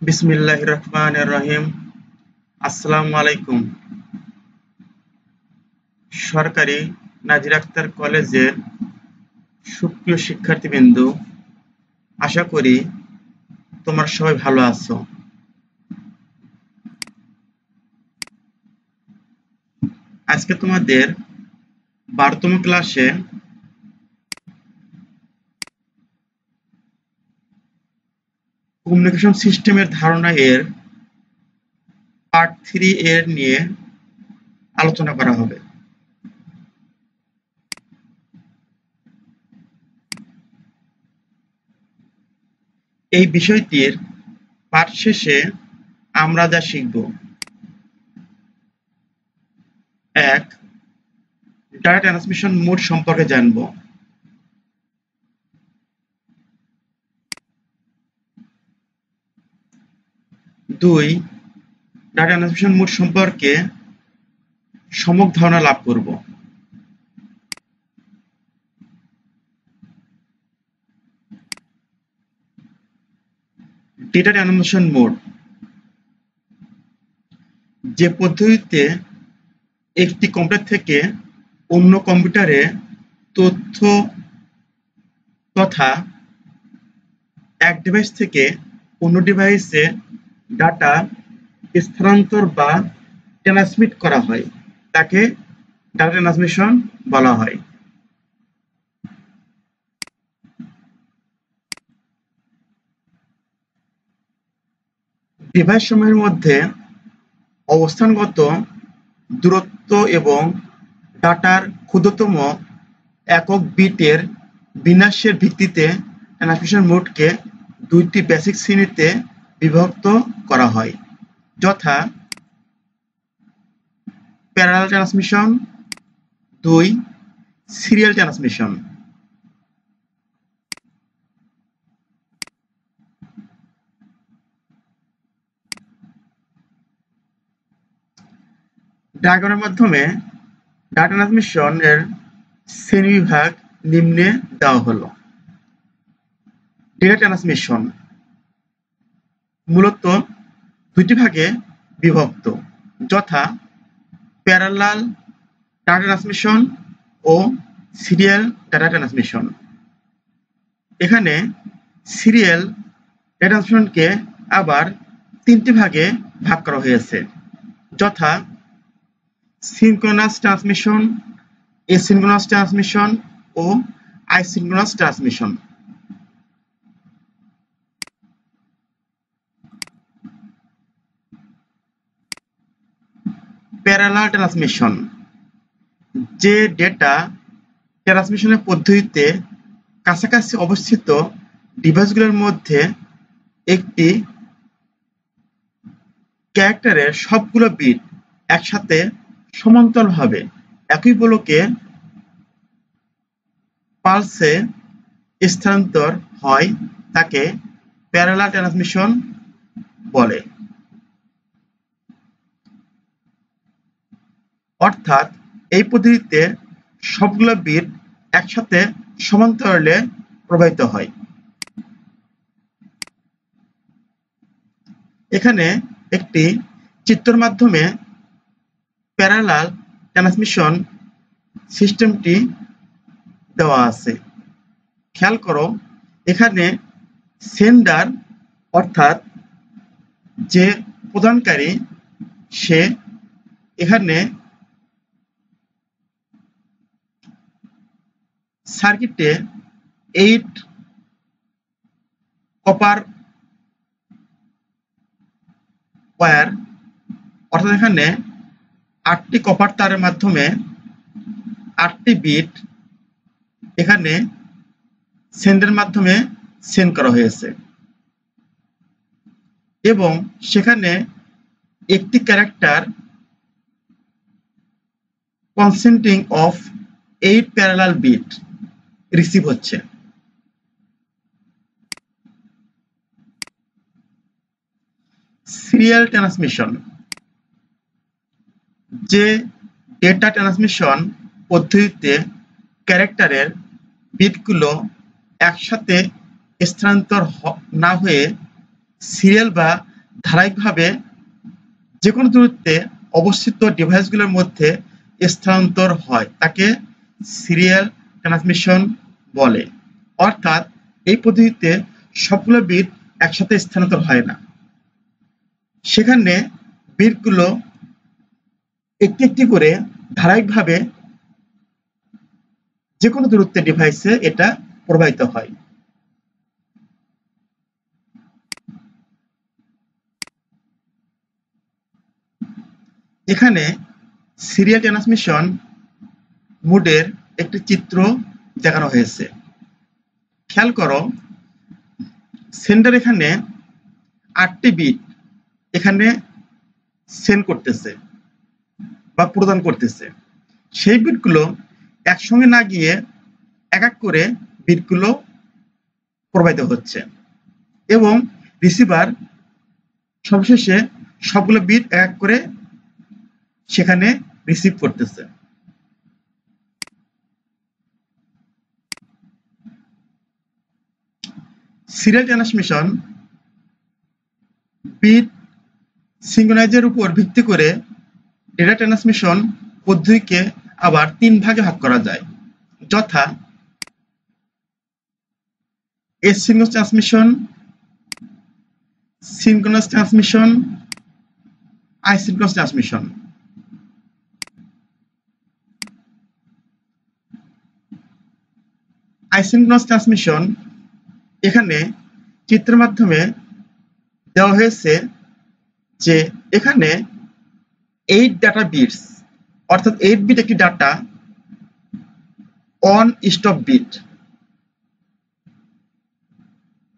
বিসমিল্লাহির রহমানির রহিম। আসসালামু আলাইকুম। সরকারি নাজির আক্তার কলেজের সুপ্রিয় শিক্ষার্থীবৃন্দ, আশা করি তোমরা সবাই ভালো আছো। আজকে তোমাদের 12তম ক্লাসে কমিউনিকেশন সিস্টেমের ধারণা এর পার্ট 3 এর নিয়ে আলোচনা করা হবে। এই বিষয়টির পাঠ শেষে আমরা যা শিখব: 1. ডাটা ট্রান্সমিশন মোড সম্পর্কে জানব। 2. ডাটা ট্রান্সমিশন মোড সম্পর্কে সম্যক ধারণা লাভ করব। 'ডেটা ট্রান্সমিশন মোড' যে পদ্ধতিতে একটি কম্পিউটার থেকে অন্য কম্পিউটারে তথ্য তথা এক ডিভাইস থেকে অন্য ডিভাইসে ডাটা স্থানান্তর বা ট্রান্সমিট করা হয়, তাকে ডাটা ট্রান্সমিশন বলা হয়। ডিভাইস সমূহের মধ্যে অবস্থানগত দূরত্ব এবং ডাটার ক্ষুদ্রতম একক বিটের বিন্যাসের ভিত্তিতে ট্রান্সমিশন মোডকে দুইটি বেসিক শ্রেণীতে বিভক্ত করা হয়, যথা: প্যারালাল ট্রান্সমিশন, 2. Serial transmission. ডায়াগ্রামের মাধ্যমে ডাটা ট্রান্সমিশন এর শ্রেণীবিভাগ নিম্নে দেওয়া হলো। ডেটা ট্রান্সমিশন মূলত দুটি ভাগে বিভক্ত, যথা: প্যারালাল ডাটা ট্রান্সমিশন ও সিরিয়াল ডাটা ট্রান্সমিশন। এখানে সিরিয়াল ডাটা ট্রান্সমিশনকে আবার তিনটি ভাগে ভাগ করা হয়েছে, যথা: সিনক্রোনাস ট্রান্সমিশন, এসিনক্রোনাস ট্রান্সমিশন ও আইসিনক্রোনাস ট্রান্সমিশন। প্যারালাল ট্রান্সমিশন যে ডেটা ট্রান্সমিশনের পদ্ধতিতে কাছাকাছি অবস্থিত ডিভাইসগুলোর মধ্যে একটি ক্যারেক্টারের সবগুলো বিট একসাথে সমান্তরালভাবে একই গোলকে পালসে স্থানান্তর হয়, তাকে প্যারালাল ট্রান্সমিশন বলে। অর্থাৎ এই পদ্ধতিতে সবগুলো বিট একসাথে সমান্তরালে প্রবাহিত হয়। এখানে একটি চিত্রের মাধ্যমে প্যারালাল ট্রান্সমিশন সিস্টেমটি দেওয়া আছে। খেয়াল করো, এখানে সেন্ডার অর্থাৎ যে প্রদানকারী, সে এখানে সার্কিটে 8 কপার ওয়্যার অর্থাৎ এখানে 8টি কপার তারের মাধ্যমে 8টি বিট এখানে সেন্ডের মাধ্যমে সেন্ড করা হয়েছে এবং সেখানে একটি character consisting of 8 parallel bit receive হচ্ছে। সিরিয়াল ট্রান্সমিশন যে ডেটা ট্রান্সমিশন পদ্ধতিতে ক্যারেক্টারের বিটগুলো একসাথে স্থানান্তর না হয়ে সিরিয়াল বা ধারাবাহিকভাবে যে কোনো দূরত্বে অবস্থিত ডিভাইসগুলোর মধ্যে স্থানান্তর হয় তাকে সিরিয়াল ট্রান্সমিশন বলে। অর্থাৎ এই পদ্ধতিতে সবগুলো বিট একসাথে স্থানান্তর হয় না, সেখানে বিটগুলো একটি একটি করে ধারাবাহিকভাবে যে কোনো দূরত্বের ডিভাইসে এটা প্রবাহিত হয়। এখানে সিরিয়াল ট্রান্সমিশন মোডের একটি চিত্র দেখানো হয়েছে। খেয়াল করো, সেন্ডার এখানে 8টি বিট এখানে সেন্ড করতেছে বা প্রদান করতেছে। সেই বিটগুলো একসঙ্গে না গিয়ে এক এক করে বিটগুলো প্রবাহিত হচ্ছে এবং রিসিভার সবশেষে সবগুলো বিট এক এক করে সেখানে রিসিভ করতেছে। সিরিয়াল ট্রান্সমিশন বিট সিঙ্ক্রোনাইজের উপর ভিত্তি করে ডেটা ট্রান্সমিশন পদ্ধতিকে আবার 3 ভাগে ভাগ করা যায়, যথা asynchronous transmission, synchronous transmission, isochronous transmission. Isochronous transmission এখানে চিত্রের মাধ্যমে দেওয়া হয়েছে যে এখানে 8 ডাটা বিটস অর্থাৎ 8 বিট একটি ডাটা অন স্টপ বিট।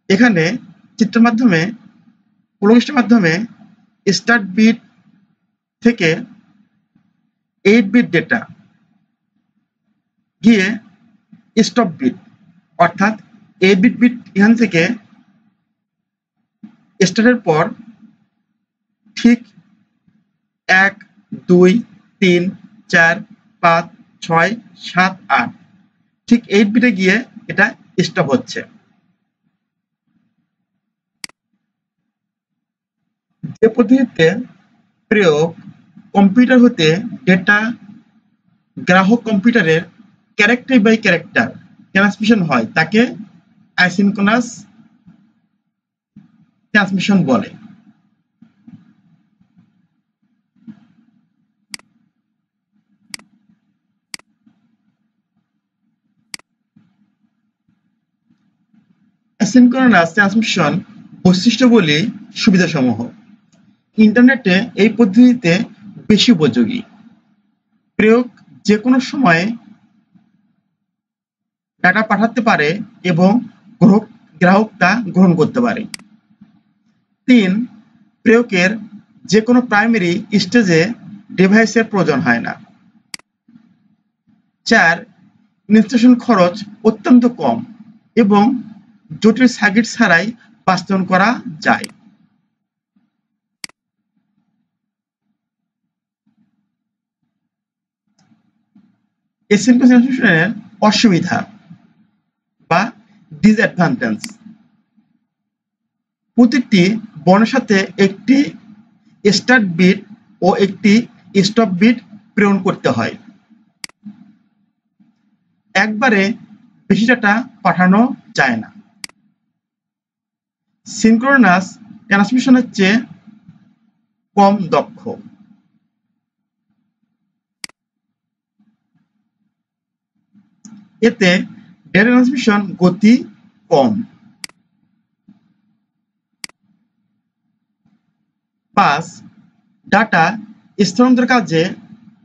এখানে চিত্রের মাধ্যমে প্রয়োগের মাধ্যমে স্টার্ট বিট থেকে 8 বিট ডেটা গিয়ে স্টপ বিট অর্থাৎ 8 বিট এখান থেকে স্টার্টের পর ঠিক 1 2 3 4 5 6 7 8 ঠিক 8 বিটে গিয়ে এটা স্টপ হচ্ছে। যে পদ্ধতিতে প্রয়োগ কম্পিউটার হতে ডেটা গ্রাহক কম্পিউটারের ক্যারেক্টার বাই ক্যারেক্টার ট্রান্সমিশন হয় তাকে আইসিনক্রোনাস ট্রান্সমিশন বলে। অ্যাসিনক্রোনাস ট্রান্সমিশন বৈশিষ্ট্যাবলী সুবিধাসমূহ। ইন্টারনেটে এই পদ্ধতিতে বেশি উপযোগী। প্রয়োগ যে কোনো সময়ে ডাটা পাঠাতে পারে এবং গ্রাহক তা গ্রহণ করতে পারে। 3. প্রয়োগের যে কোনো প্রাইমারি স্টেজে ডিভাইসের প্রয়োজন হয় না। 4. ইনস্টলেশন খরচ অত্যন্ত কম এবং জটিল সার্কিট ছাড়াই বাস্তবায়ন করা যায়। এসিনক্রোনাস ট্রান্সমিশনের অসুবিধা বা ডিসঅ্যাডভান্টেজ। প্রতিটি বর্ণের সাথে একটি স্টার্ট বিট ও একটি স্টপ বিট প্রেরণ করতে হয়। একবারে বেশি ডাটা পাঠানো যায় না। সিনক্রোনাস ট্রান্সমিশনের চেয়ে কম দক্ষ। এতে ডেটা ট্রান্সমিশন গতি কম। 5. ডাটা স্থানান্তর কাজে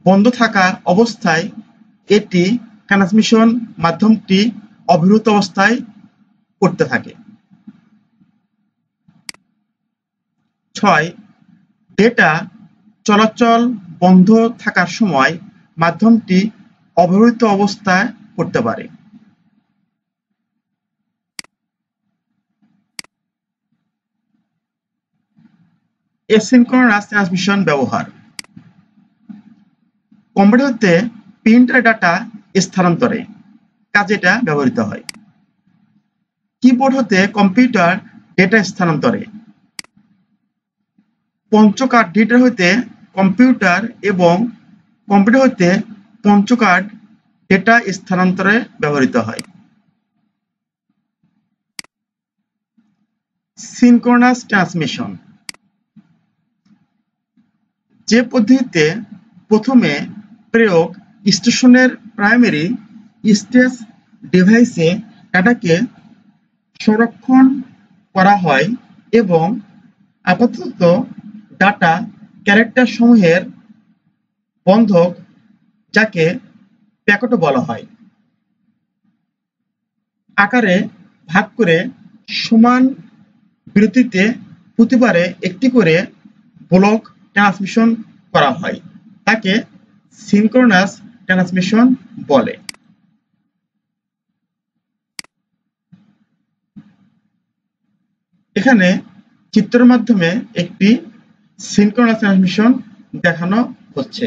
বন্ধ থাকা অবস্থায় এটি ট্রান্সমিশন মাধ্যমটি অবিরত অবস্থায় করতে থাকে। 6. ডেটা চলাচল বন্ধ থাকার সময় মাধ্যমটি অবরুদ্ধ অবস্থায় করতে পারে। এসিনক্রোনাস ট্রান্সমিশন ব্যবহার। কম্পিউটার হতে প্রিন্টার ডাটা স্থানান্তরে কাজে এটা ব্যবহৃত হয়। কিবোর্ড হতে কম্পিউটার ডেটা স্থানান্তরে। পঞ্চকার্ড ডিজিটাল হইতে কম্পিউটার এবং কম্পিউটার হইতে পঞ্চকার্ড ডেটা স্থানান্তরে ব্যবহৃত হয়। সিনক্রোনাস ট্রান্সমিশন, যে পদ্ধতিতে প্রথমে প্রেরক স্টেশনের প্রাইমারি স্টেজ ডিভাইসে ডাটাকে সংরক্ষণ করা হয় এবং আপাতত ডাটা ক্যারেক্টার সমূহের বন্ধক, যাকে প্যাকেটও বলা হয়, আকারে ভাগ করে সমান বিরতিতে প্রতিবারে একটি করে ব্লক ট্রান্সমিশন করা হয়, তাকে সিনক্রোনাস ট্রান্সমিশন বলে। এখানে চিত্রের মাধ্যমে একটি সিনক্রোনাস ট্রান্সমিশন দেখানো হচ্ছে।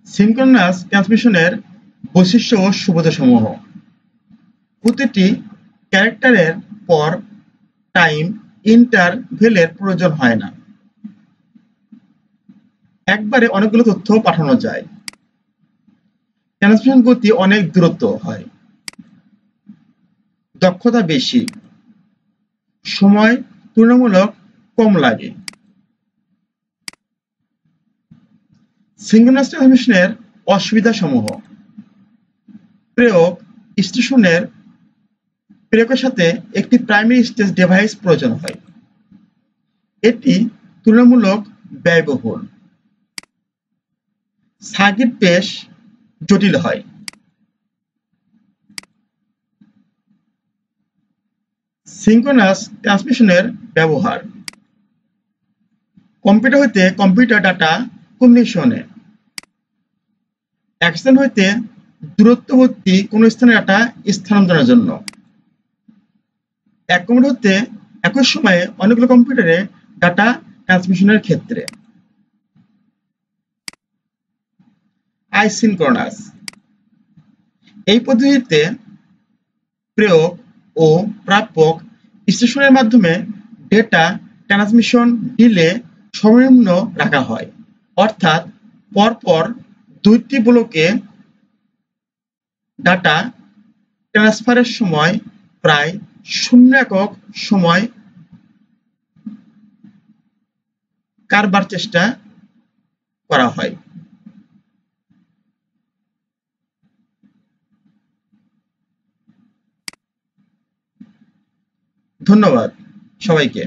সিনক্রোনাস ট্রান্সমিশনের বৈশিষ্ট্য ও সুবিধাসমূহ: প্রতিটি ক্যারেক্টারের পর টাইম ইন্টারভেলের প্রয়োজন হয় না, একবারে অনেকগুলো তথ্য পাঠানো যায়। ট্রান্সমিশন গতি অনেক দ্রুত হয়, দক্ষতা বেশি, সময় তুলনামূলক কম লাগে। সিনক্রোনাস ট্রান্সমিশনের অসুবিধাসমূহ: প্রেরক স্টেশনের প্রেরকের সাথে একটি প্রাইমারি স্টেজ ডিভাইস প্রয়োজন হয়, এটি তুলনামূলক ব্যয়বহুল, সার্কিট বেশ জটিল হয়। সিনক্রোনাস ট্রান্সমিশনের ব্যবহার: কম্পিউটার হইতে কম্পিউটার ডাটা কমিউনিকেশনে, এক স্থান হইতে দূরত্ববর্তী কোনো স্থানে ডাটা স্থানান্তরের জন্য, এক কম্পিউটার হতে একই সময়ে অনেকগুলো কম্পিউটারে ডাটা ট্রান্সমিশনের ক্ষেত্রে। আইসিনক্রোনাস, এই পদ্ধতিতে প্রেরক ও প্রাপক স্টেশনের মাধ্যমে ডেটা ট্রান্সমিশন ডিলে সর্বনিম্ন রাখা হয়, অর্থাৎ পরপর দুইটি ব্লকে ডাটা ট্রান্সফারের সময় প্রায় 0 একক সময় কারবার চেষ্টা করা হয়। ধন্যবাদ সবাইকে।